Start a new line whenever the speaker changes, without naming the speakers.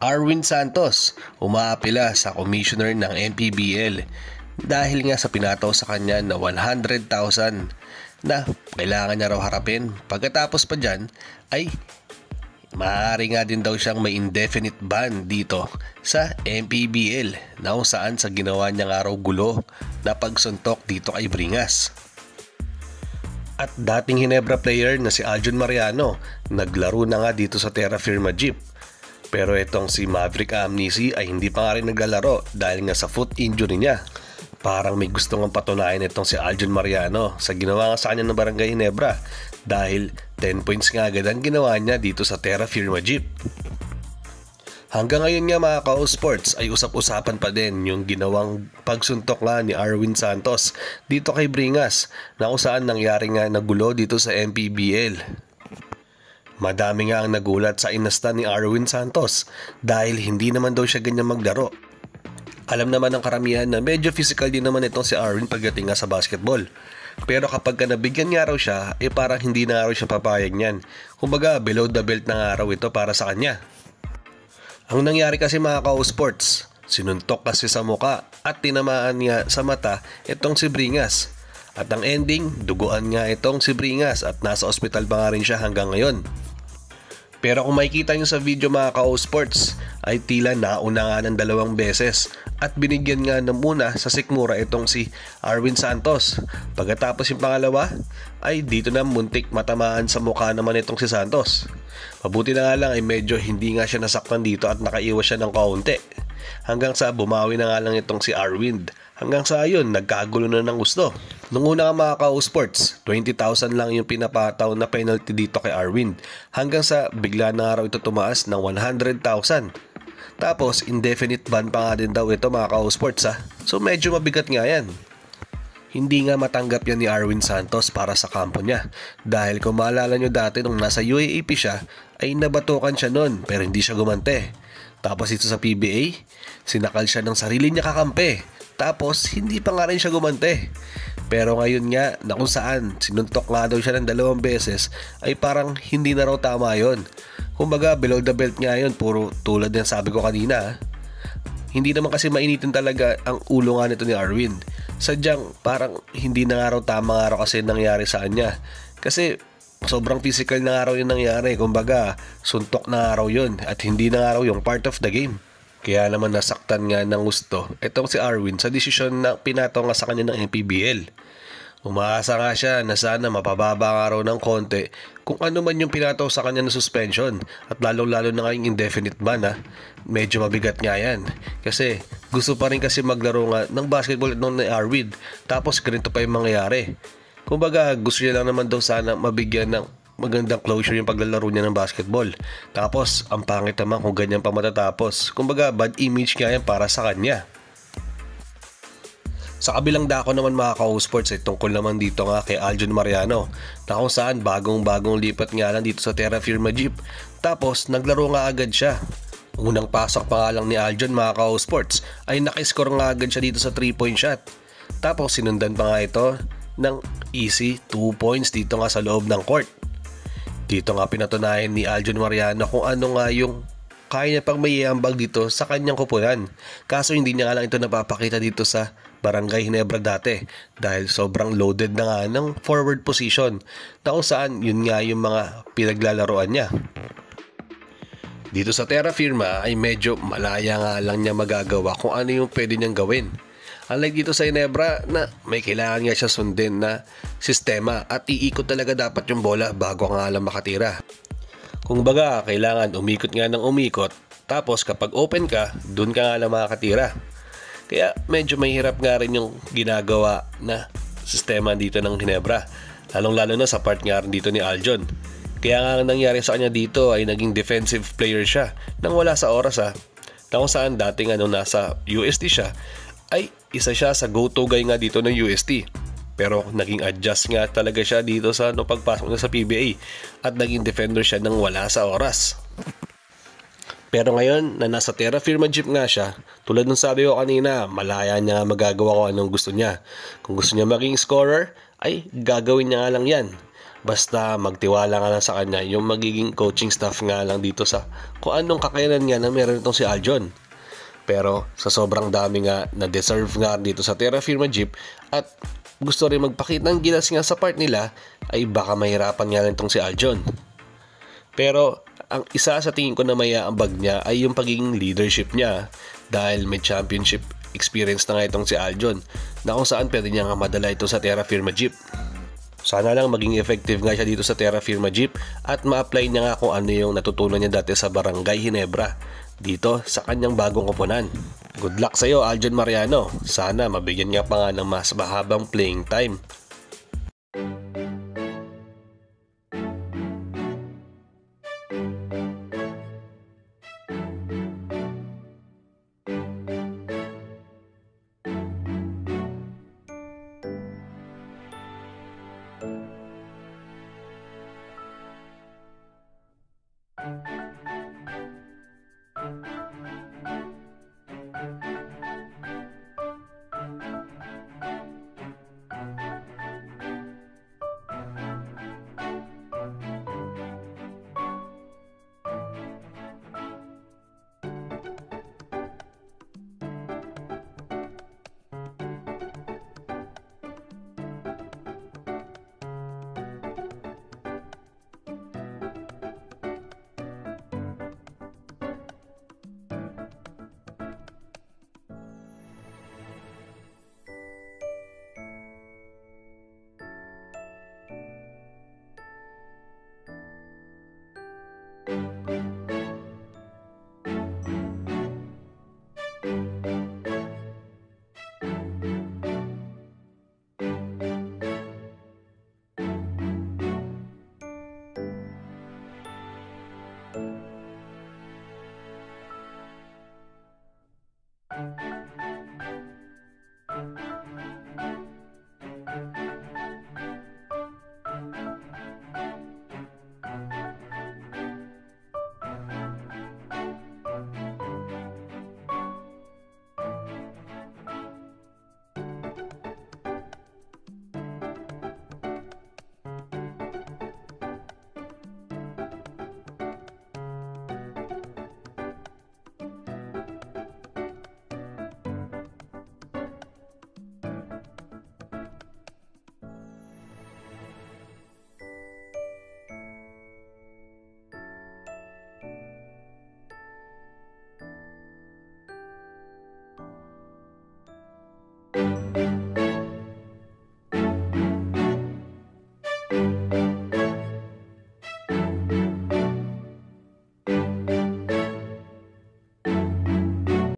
Arwin Santos umaapila sa commissioner ng MPBL dahil nga sa pinataw sa kanya na 100,000 na kailangan niya raw harapin. Pagkatapos pa dyan ay maaari nga din daw siyang may indefinite ban dito sa MPBL na kung saan sa ginawa niya nga raw gulo na pagsuntok dito kay Bringas. At dating Ginebra player na si Aljon Mariano naglaro na nga dito sa Terra Firma Jeep. Pero itong si Maverick Amnesia ay hindi pa nga rin naglalaro dahil nga sa foot injury niya. Parang may gusto nga patunayan itong si Aljon Mariano sa ginawa nga sa kanya ng Barangay Ginebra dahil 10 points nga agad ang ginawa niya dito sa Terra Firma Jeep. Hanggang ngayon nga mga ka-sports ay usap-usapan pa din yung ginawang pagsuntok nga ni Arwin Santos dito kay Bringas na kung saan nangyari nga nagulo dito sa MPBL. Madami nga ang nagulat sa inasta ni Arwin Santos dahil hindi naman daw siya ganyan maglaro. Alam naman ng karamihan na medyo physical din naman itong si Arwin pagdating nga sa basketball. Pero kapag ka nabigyan nga raw siya, parang hindi na raw siya papayag niyan. Kumbaga below the belt na nga raw ito para sa kanya. Ang nangyari kasi mga ka-sports, sinuntok kasi sa muka at tinamaan niya sa mata itong si Bringas. At ang ending, duguan nga itong si Bringas at nasa ospital pa nga rin siya hanggang ngayon. Pero kung makikita nyo sa video mga ka-sports, ay tila nauna nga ng 2 beses at binigyan nga na muna sa sikmura itong si Arwin Santos. Pagkatapos yung pangalawa, ay dito na muntik matamaan sa mukha naman itong si Santos. Mabuti na nga lang ay medyo hindi nga siya nasaktan dito at nakaiwas siya ng kaunti. Hanggang sa bumawi na nga lang itong si Arwin. Hanggang sa ayun, nagkagulo na ng gusto. Nung una nga mga ka-sports, 20,000 lang yung pinapataw na penalty dito kay Arwin. Hanggang sa bigla na nga raw ito tumaas ng 100,000. Tapos indefinite ban pa nga din daw ito mga ka-sports ha. So medyo mabigat nga yan. Hindi nga matanggap yan ni Arwin Santos para sa kampo niya. Dahil kung maalala nyo dati nung nasa UAAP siya, ay nabatukan siya nun pero hindi siya gumante. Tapos ito sa PBA, sinakal siya ng sarili niya kakampi. Tapos hindi pa nga rin siya gumante. Pero ngayon nga na kung saan sinuntok nga daw siya ng 2 beses ay parang hindi na raw tama yun. Kumbaga below the belt nga yun, puro tulad ng sabi ko kanina. Hindi naman kasi mainitin talaga ang ulo nga nito ni Arwin. Sadyang parang hindi na nga raw tama nga raw kasi nangyari sa kanya. Kasi sobrang physical na nga raw yung nangyari. Kumbaga suntok na nga raw yun at hindi na nga raw yung part of the game. Kaya naman nasaktan nga ng gusto itong si Arwin sa desisyon na pinataw nga sa kanya ng MPBL. Umaasa nga siya na sana mapababa nga raw ng konti kung ano man yung pinataw sa kanya na suspension at lalong-lalo na nga yung indefinite ban ha. Medyo mabigat nga yan kasi gusto pa rin kasi maglaro nga ng basketball nung ni Arwin tapos ganito pa yung mangyayari. Kumbaga gusto niya lang naman daw sana mabigyan ng magandang closure yung paglalaro niya ng basketball. Tapos ang pangit naman kung ganyan pa matatapos. Kumbaga bad image nga yan para sa kanya. Sa kabilang dako naman mga ka-sports ay tungkol naman dito nga kay Aljon Mariano na kung saan bagong lipat nga lang dito sa Terra Firma Jeep. Tapos naglaro nga agad siya. Unang pasok pa nga lang ni Aljon mga ka-sports ay nakiscore nga agad siya dito sa 3-point shot. Tapos sinundan pa nga ito ng easy 2 points dito nga sa loob ng court. Dito nga pinatunayan ni Aljon Mariano kung ano nga yung kaya niya pang may iambag dito sa kanyang kupunan. Kaso hindi niya nga lang ito napapakita dito sa Barangay Ginebra dati dahil sobrang loaded na nga ng forward position na kung saan yun nga yung mga pinaglalaroan niya. Dito sa Terra Firma ay medyo malaya nga lang niya magagawa kung ano yung pwede niyang gawin. Unlike dito sa Ginebra na may kailangan nga siya sundin na sistema at iikot talaga dapat yung bola bago nga lang makatira. Kung baga, kailangan umikot nga ng umikot tapos kapag open ka, dun ka nga lang makakatira. Kaya medyo mahirap nga rin yung ginagawa na sistema dito ng Ginebra. Lalong-lalo na sa part nga rin dito ni Aljon. Kaya nga nangyari sa kanya dito ay naging defensive player siya nang wala sa oras ha. Na kung saan dating nasa UST siya ay isa siya sa go-to guy nga dito ng UST. Pero naging adjust nga talaga siya dito sa pagpasok niya sa PBA at naging defender siya nang wala sa oras. Pero ngayon na nasa Terra Firma Jeep nga siya, tulad ng sabi ko kanina, malaya niya nga magagawa kung anong gusto niya. Kung gusto niya maging scorer, ay gagawin niya nga lang yan. Basta magtiwala ka lang sa kanya, yung magiging coaching staff nga lang dito sa kung anong kakayanan nga na meron itong si Aljon. Pero sa sobrang dami nga na deserve nga dito sa Terra Firma Jeep at gusto rin magpakita ng gilas nga sa part nila, ay baka mahirapan nga lang itong si Aljon. Pero ang isa sa tingin ko na mayaambag niya ay yung pagiging leadership niya, dahil may championship experience na nga itong si Aljon na kung saan pwede niya nga madala ito sa Terra Firma Jeep. Sana lang maging effective nga siya dito sa Terra Firma Jeep at ma-apply niya nga kung ano yung natutunan niya dati sa Barangay Ginebra dito sa kanyang bagong koponan. Good luck sa iyo, Aljon Mariano. Sana mabigyan nga pa nga ng mas mahabang playing time.